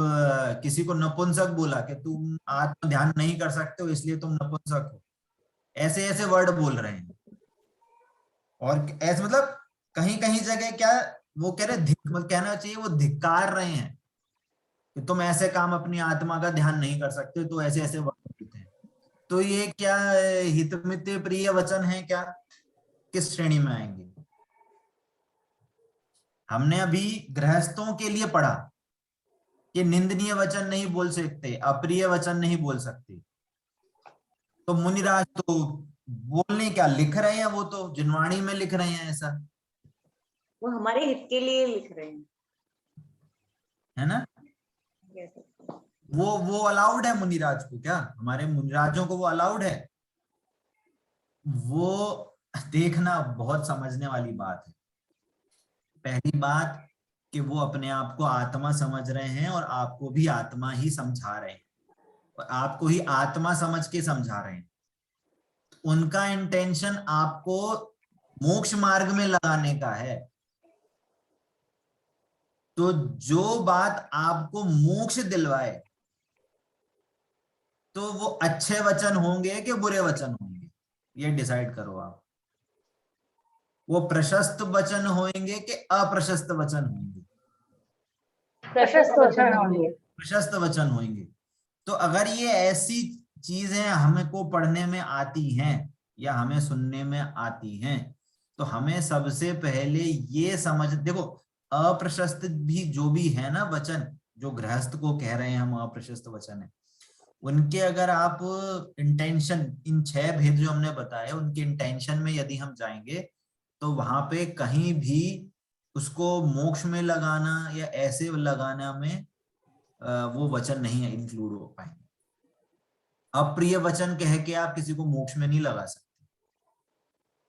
किसी को नपुंसक बोला कि तुम आत्म ध्यान नहीं कर सकते हो इसलिए तुम नपुंसक हो, ऐसे ऐसे वर्ड बोल रहे हैं। और ऐसे मतलब कहीं जगह क्या वो कह रहे, मतलब कहना चाहिए वो धिक्कार रहे हैं कि तुम ऐसे काम अपनी आत्मा का ध्यान नहीं कर सकते, तो ऐसे ऐसे वर्ड बोलते हैं। तो ये क्या हितमित प्रिय वचन है, क्या किस श्रेणी में आएंगे? हमने अभी गृहस्थों के लिए पढ़ा कि निंदनीय वचन नहीं बोल सकते, अप्रिय वचन नहीं बोल सकते। तो मुनिराज तो बोलने क्या लिख रहे हैं, वो तो जिनवाणी में लिख रहे हैं ऐसा, वो हमारे हित के लिए लिख रहे हैं, है ना। वो अलाउड है मुनिराज को, क्या हमारे मुनिराजों को वो अलाउड है? वो देखना बहुत समझने वाली बात है। पहली बात कि वो अपने आप को आत्मा समझ रहे हैं और आपको भी आत्मा ही समझा रहे हैं, और आपको ही आत्मा समझ के समझा रहे हैं। तो उनका इंटेंशन आपको मोक्ष मार्ग में लगाने का है। तो जो बात आपको मोक्ष दिलवाए, तो वो अच्छे वचन होंगे कि बुरे वचन होंगे, ये डिसाइड करो आप। वो प्रशस्त वचन होंगे कि अप्रशस्त वचन होंगे? प्रशस्त वचन होंगे। प्रशस्त वचन होंगे। तो अगर ये ऐसी चीजें हमें को पढ़ने में आती हैं या हमें सुनने में आती हैं, तो हमें सबसे पहले ये समझ, देखो अप्रशस्त भी जो भी है ना वचन, जो गृहस्थ को कह रहे हैं हम अप्रशस्त वचन है, उनके अगर आप इंटेंशन, इन 6 भेद जो हमने बताए उनके इंटेंशन में यदि हम जाएंगे तो वहां पे कहीं भी उसको मोक्ष में लगाना या ऐसे लगाना में वो वचन नहीं इंक्लूड हो पाएंगे। अप्रिय वचन कह के आप किसी को मोक्ष में नहीं लगा सकते,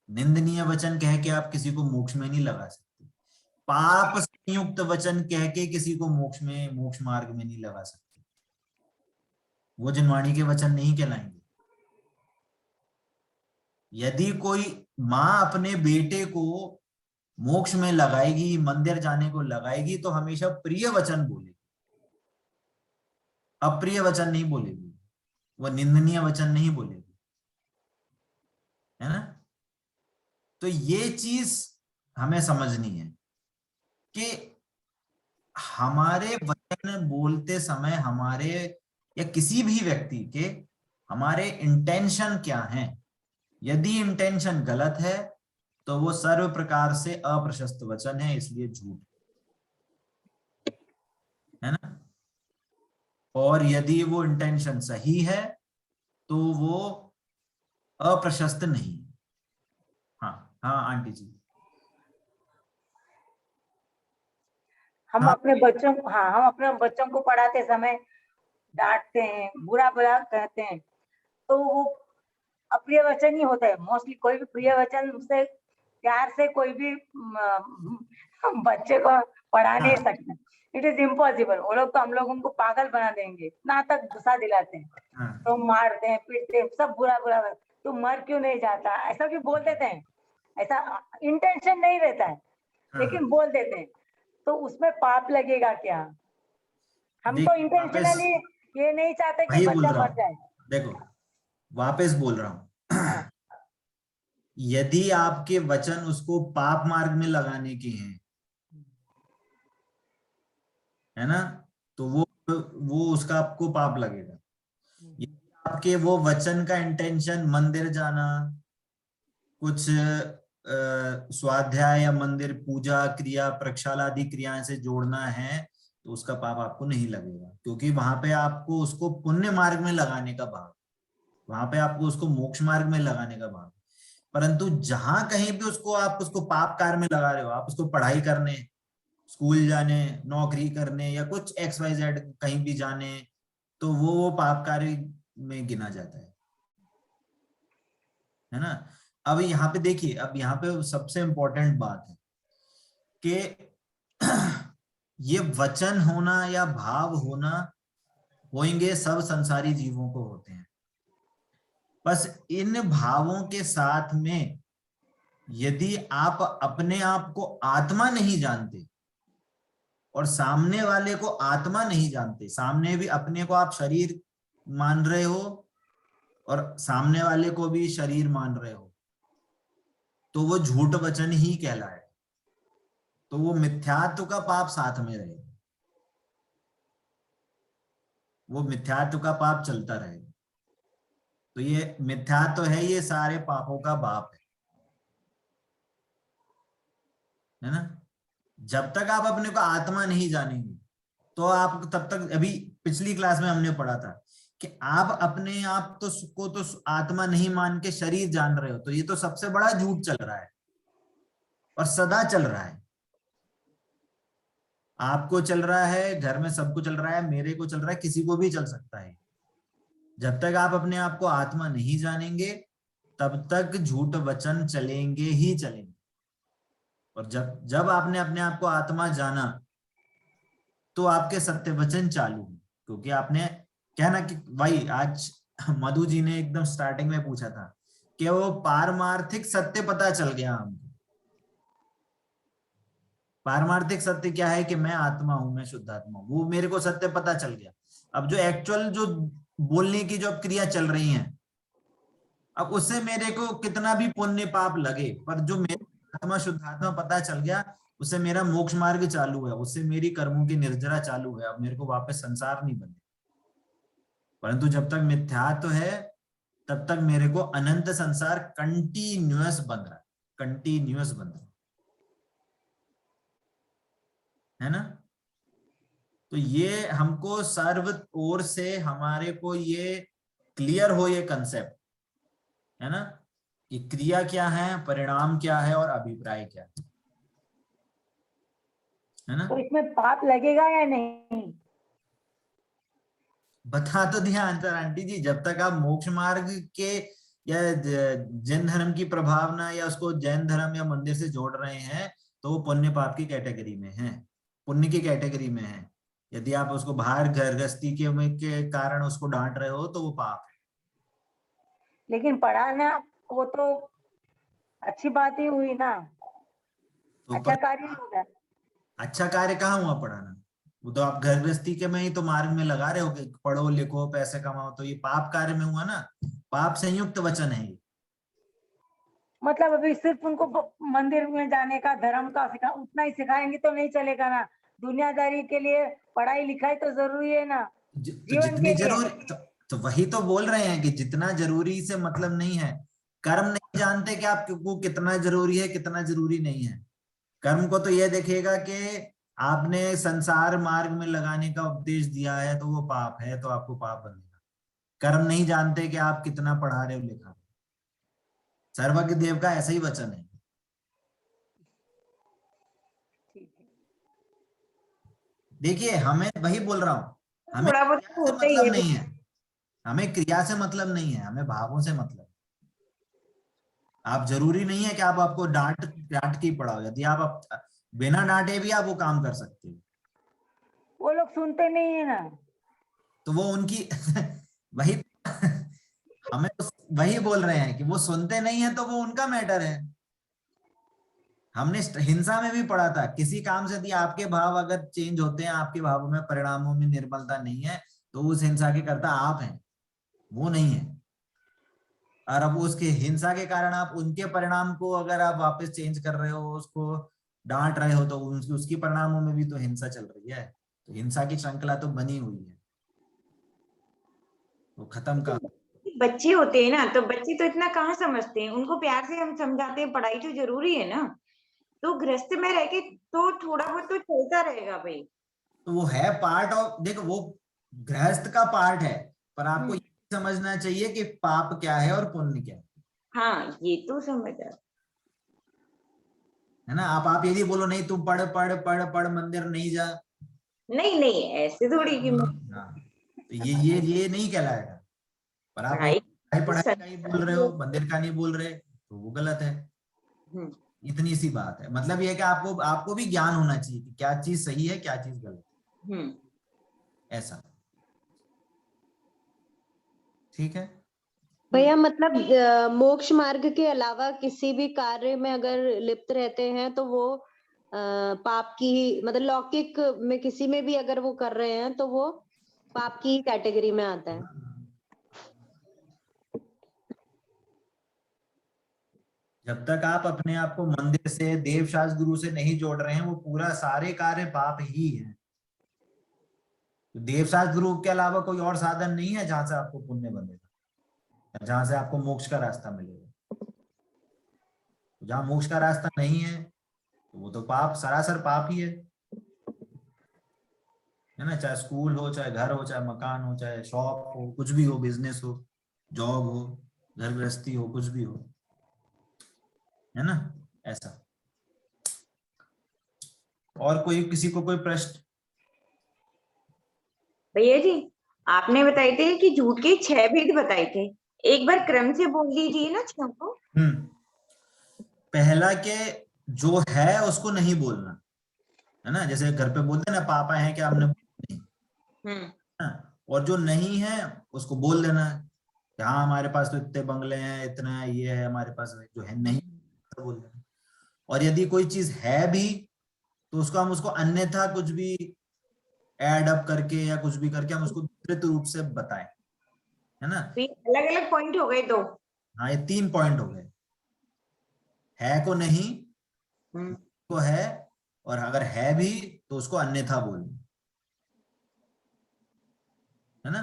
निंदनीय वचन कह के आप किसी को मोक्ष में नहीं लगा सकते, पाप संयुक्त वचन कह के किसी को मोक्ष मार्ग में नहीं लगा सकते, वो जिनवाणी के वचन नहीं कहलाएंगे। यदि कोई माँ अपने बेटे को मोक्ष में लगाएगी, मंदिर जाने को लगाएगी, तो हमेशा प्रिय वचन बोलेगी, अप्रिय वचन नहीं बोलेगी, वह निंदनीय वचन नहीं बोलेगी, है ना। तो ये चीज हमें समझनी है कि हमारे वचन बोलते समय हमारे या किसी भी व्यक्ति के हमारे इंटेंशन क्या हैं। यदि इंटेंशन गलत है तो वो सर्व प्रकार से अप्रशस्त वचन है, इसलिए झूठ है ना। और यदि वो इंटेंशन सही है तो वो अप्रशस्त नहीं। हाँ हाँ आंटी जी। हम हाँ। अपने बच्चों को, हाँ, हम अपने बच्चों को पढ़ाते समय डांटते हैं, बुरा बुरा कहते हैं, तो वो अप्रिय वचन ही होता है मोस्टली। कोई भी प्रिय वचन से प्यार से कोई भी हम बच्चे को पढ़ा नहीं सकते। It is impossible. वो लोग तो हम लोगों को पागल बना देंगे, इतना तक गुस्सा दिलाते हैं, तो मारते हैं, पीटते हैं, सब बुरा बुरा। तू मर क्यों नहीं जाता, ऐसा भी बोल देते हैं। ऐसा इंटेंशन नहीं रहता है, लेकिन बोल देते हैं, तो उसमें पाप लगेगा क्या? हम तो इंटेंशनली ये नहीं चाहते कि बच्चा मर जाए। देखो वापस बोल रहा हूं, यदि आपके वचन उसको पाप मार्ग में लगाने के हैं, है ना, तो वो उसका आपको पाप लगेगा। यदि आपके वो वचन का इंटेंशन मंदिर जाना, कुछ स्वाध्याय या मंदिर पूजा क्रिया प्रक्षाल आदि क्रियाएं से जोड़ना है, तो उसका पाप आपको नहीं लगेगा, क्योंकि वहां पे आपको उसको पुण्य मार्ग में लगाने का भाव, वहां पे आपको उसको मोक्ष मार्ग में लगाने का भाव। परंतु जहां कहीं भी आप उसको पाप कार्य में लगा रहे हो, आप उसको पढ़ाई करने, स्कूल जाने, नौकरी करने या कुछ XYZ कहीं भी जाने, तो वो पाप कार्य में गिना जाता है ना। अब यहाँ पे देखिए, अब यहाँ पे सबसे इंपॉर्टेंट बात है कि ये वचन होना या भाव होना होंगे सब संसारी जीवों को होते हैं। बस इन भावों के साथ में यदि आप अपने आप को आत्मा नहीं जानते और सामने वाले को आत्मा नहीं जानते, सामने भी अपने को आप शरीर मान रहे हो और सामने वाले को भी शरीर मान रहे हो, तो वो झूठ वचन ही कहलाए, तो वो मिथ्यात्व का पाप साथ में रहे, वो मिथ्यात्व का पाप चलता रहे। तो ये मिथ्यात्व है, ये सारे पापों का बाप है ना। जब तक आप अपने को आत्मा नहीं जानेंगे तो आप तब तक, अभी पिछली क्लास में हमने पढ़ा था कि आप अपने आप तो आत्मा नहीं मान के शरीर जान रहे हो, तो ये तो सबसे बड़ा झूठ चल रहा है और सदा चल रहा है। आपको चल रहा है, घर में सबको चल रहा है, मेरे को चल रहा है, किसी को भी चल सकता है। जब तक आप अपने आप को आत्मा नहीं जानेंगे तब तक झूठ वचन चलेंगे ही चलेंगे। और जब आपने अपने आप को आत्मा जाना तो आपके सत्य वचन चालू है, क्योंकि आपने कहना कि भाई आज मधु जी ने एकदम स्टार्टिंग में पूछा था कि वो पारमार्थिक सत्य पता चल गया हमको। पारमार्थिक सत्य क्या है कि मैं आत्मा हूं, मैं शुद्ध आत्मा हूं, वो मेरे को सत्य पता चल गया। अब जो एक्चुअल जो बोलने की जो क्रिया चल रही है, अब उससे मेरे को कितना भी पुण्य पाप लगे, पर जो मेरे आत्मा शुद्ध आत्मा पता चल गया, उससे मेरा मोक्ष मार्ग चालू है, उससे मेरी कर्मों की निर्जरा चालू है। अब मेरे को वापस संसार नहीं बने। परंतु जब तक मिथ्यात्व है तब तक मेरे को अनंत संसार कंटिन्यूअस बन रहा है, कंटिन्यूअस बन रहे, है ना। तो ये हमको सर्व ओर से हमारे को ये क्लियर हो ये कंसेप्ट, है ना, कि क्रिया क्या है, परिणाम क्या है और अभिप्राय क्या है ना। तो इसमें पाप लगेगा या नहीं? बता तो दिया आंसर आंटी जी, जब तक आप मोक्ष मार्ग के या जैन धर्म की प्रभावना या उसको जैन धर्म या मंदिर से जोड़ रहे हैं तो वो पुण्य पाप की कैटेगरी में है, पुण्य की कैटेगरी में है। यदि आप उसको बाहर गृहस्थी के कारण उसको डांट रहे हो तो वो पाप है। लेकिन पढ़ाना वो तो अच्छी बात ही हुई ना, तो अच्छा कार्य ही होगा। अच्छा कार्य कहाँ हुआ पढ़ाना? वो तो आप घर गृहस्थी के में ही तो मार्ग में लगा रहे हो कि पढ़ो लिखो पैसे कमाओ, तो ये पाप कार्य में हुआ ना, पाप संयुक्त वचन है ये। मतलब अभी सिर्फ उनको मंदिर में जाने का, धर्म का उतना ही सिखाएंगे तो नहीं चलेगा ना, दुनियादारी के लिए पढ़ाई लिखाई तो जरूरी है ना, तो जीवन जितनी के लिए। जरूरी तो वही तो बोल रहे हैं कि जितना जरूरी से मतलब नहीं है। कर्म नहीं जानते कि आपको कितना जरूरी है कितना जरूरी नहीं है। कर्म को तो यह देखेगा कि आपने संसार मार्ग में लगाने का उपदेश दिया है तो वो पाप है, तो आपको पाप बनेगा। कर्म नहीं जानते कि आप कितना पढ़ा रहे हो लिखा रहे हो। सर्वज्ञ देव का ऐसा ही वचन है। देखिए हमें वही बोल रहा हूं, हमें थोड़ा बहुत क्रिया से होता ही मतलब है। नहीं है, हमें क्रिया से मतलब नहीं है, हमें भावों से मतलब। आप जरूरी नहीं है कि आप आपको डांट डांट के ही पढ़ाओ, यदि आप बिना डांटे भी आप वो काम कर सकते हो। वो लोग सुनते नहीं है ना। तो वो उनकी वही हमें तो वही बोल रहे हैं कि वो सुनते नहीं है तो वो उनका मैटर है। हमने हिंसा में भी पढ़ा था, किसी काम से यदि आपके भाव अगर चेंज होते हैं, आपके भावों में परिणामों में निर्मलता नहीं है, तो उस हिंसा के कर्ता आप हैं, वो नहीं है। और अब उसके हिंसा के कारण आप उनके परिणाम को अगर आप वापस चेंज कर रहे हो, उसको डांट रहे हो, तो उसकी परिणामों में भी तो हिंसा चल रही है। तो हिंसा की श्रृंखला तो बनी हुई है, वो खत्म का। बच्चे होते हैं ना, तो बच्चे तो इतना कहाँ समझते हैं, उनको प्यार से हम समझाते हैं पढ़ाई तो जरूरी है ना। तो गृहस्थ में रह के तो थोड़ा बहुत तो चलता रहेगा भाई। तो वो है पार्ट ऑफ, देखो वो गृहस्थ का पार्ट है, पर आपको ये समझना चाहिए कि पाप क्या है और पुण्य क्या हाँ ये तो समझ आ। है ना। आप यदि बोलो नहीं तुम पढ़ पढ़ पढ़ पढ़ मंदिर नहीं जा, नहीं नहीं ऐसे थोड़ी कि हाँ, तो ये नहीं कहलाएगा। पर आप पढ़ाई पढ़ाई पढ़ाई का ही बोल रहे हो, हम्म। मंदिर का नहीं बोल रहे, तो वो गलत है। इतनी सी बात है, मतलब ये है कि आपको भी ज्ञान होना चाहिए कि क्या चीज सही है क्या चीज गलत है, ऐसा। ठीक है भैया, मतलब मोक्ष मार्ग के अलावा किसी भी कार्य में अगर लिप्त रहते हैं तो वो पाप की ही, मतलब लौकिक में किसी में भी अगर वो कर रहे हैं तो वो पाप की कैटेगरी में आता है। जब तक आप अपने आप को मंदिर से देव शास्त्र गुरु से नहीं जोड़ रहे हैं, वो पूरा सारे कार्य पाप ही है। तो देव शास्त्र गुरु के अलावा कोई और साधन नहीं है जहां से आपको पुण्य बनेगा, जहां से आपको मोक्ष का रास्ता मिलेगा। तो जहां मोक्ष का रास्ता नहीं है तो वो तो पाप, सरासर पाप ही है ना। चाहे स्कूल हो, चाहे घर हो, चाहे मकान हो, चाहे शॉप हो, कुछ भी हो, बिजनेस हो, जॉब हो, घर गृहस्थी हो, कुछ भी हो, है ना, ऐसा। और कोई किसी को कोई प्रश्न? भैया जी आपने बताए थे कि झूठ के 6 भेद बताए थे, एक बार क्रम से बोल दीजिए ना 6 को। पहला के जो है उसको नहीं बोलना, है ना, जैसे घर पे बोलते हैं ना पापा है क्या, हमने नहीं, और जो नहीं है उसको बोल देना कि हाँ हमारे पास तो इतने बंगले हैं, इतना ये है हमारे पास, जो है नहीं तो बोल देना। और यदि कोई चीज है भी तो उसको हम उसको अन्यथा कुछ भी ऐड अप करके या कुछ भी करके हम उसको विस्तृत रूप से बताएं, है ना। अलग अलग पॉइंट हो गए दो। हाँ ये 3 पॉइंट हो गए, है को नहीं, को है, और अगर है भी तो उसको अन्यथा बोलना, है ना।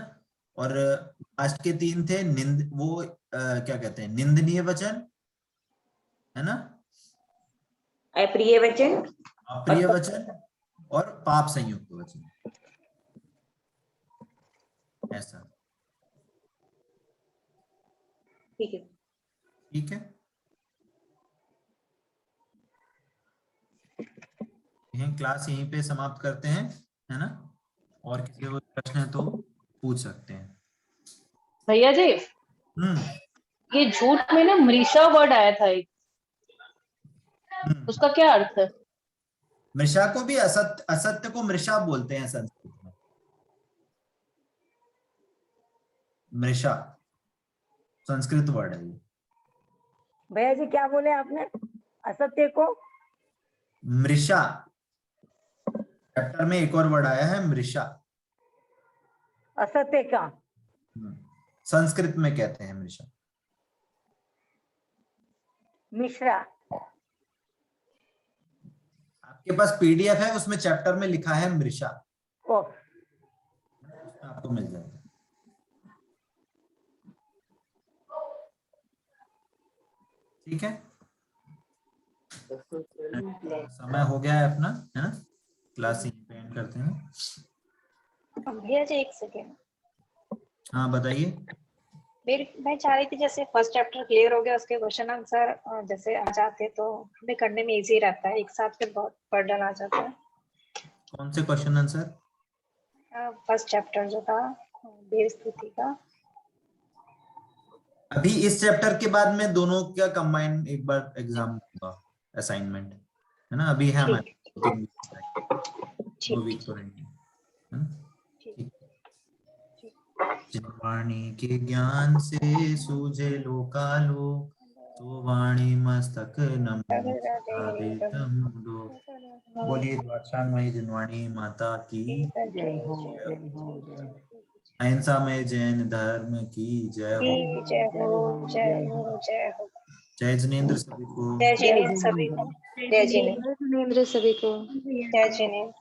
और लास्ट के 3 थे क्या कहते हैं, निंदनीय वचन, है ना, अप्रिय वचन, अप्रिय वचन और पाप संयुक्त वचन, ऐसा। ठीक है। ठीक है, यही क्लास यहीं पे समाप्त करते हैं, है ना? और किसी को प्रश्न है तो पूछ सकते हैं। भैया जी, ये झूठ में ना मृषा वर्ड आया था एक, उसका क्या अर्थ है? मृषा को भी असत्य, असत्य को मृषा बोलते हैं संस्कृत में। मृषा संस्कृत वर्ड है ये। भैया जी क्या बोले आपने? असत्य को मृषा, चैप्टर में एक और वर्ड आया है मृषा। असत्य का संस्कृत में कहते हैं मृषा। मिश्रा। आपके पास पीडीएफ है, उसमें चैप्टर में लिखा है मृषा, ओ उसमें आपको मिल जाएगा। ठीक है, समय हो गया है अपना, है ना? क्लास यहीं पे एंड करते हैं। भैया जी एक सेकेंड, हाँ बताइए। मैं चाह रही थी जैसे फर्स्ट चैप्टर क्लियर हो गया, उसके क्वेश्चन आंसर जैसे आ जाते तो हमें करने में इजी रहता है, एक साथ फिर बहुत बर्डन आ जाता है। कौन से क्वेश्चन आंसर? फर्स्ट चैप्टर जो था देव स्तुति का। अभी इस चैप्टर के बाद में दोनों का कंबाइन एक बार एग्जाम होगा, असाइनमेंट, है ना? अभी है हमारे 2 वीक तो रहेंगे, है ना? वाणी के ज्ञान से सूझे लोकालोक, तो वाणी मस्तक नमो बोलिए द्वादशांगमयी जिनवाणी माता की जय हो जय हो जय अहिंसा में जैन धर्म की जय हो। जय हो जय हो जय हो। जय जिनेंद्र सभी को। जय जिनेंद्र सभी को। जय जिनेंद्र जिनेंद्र सभी को। जय जिनेंद्र।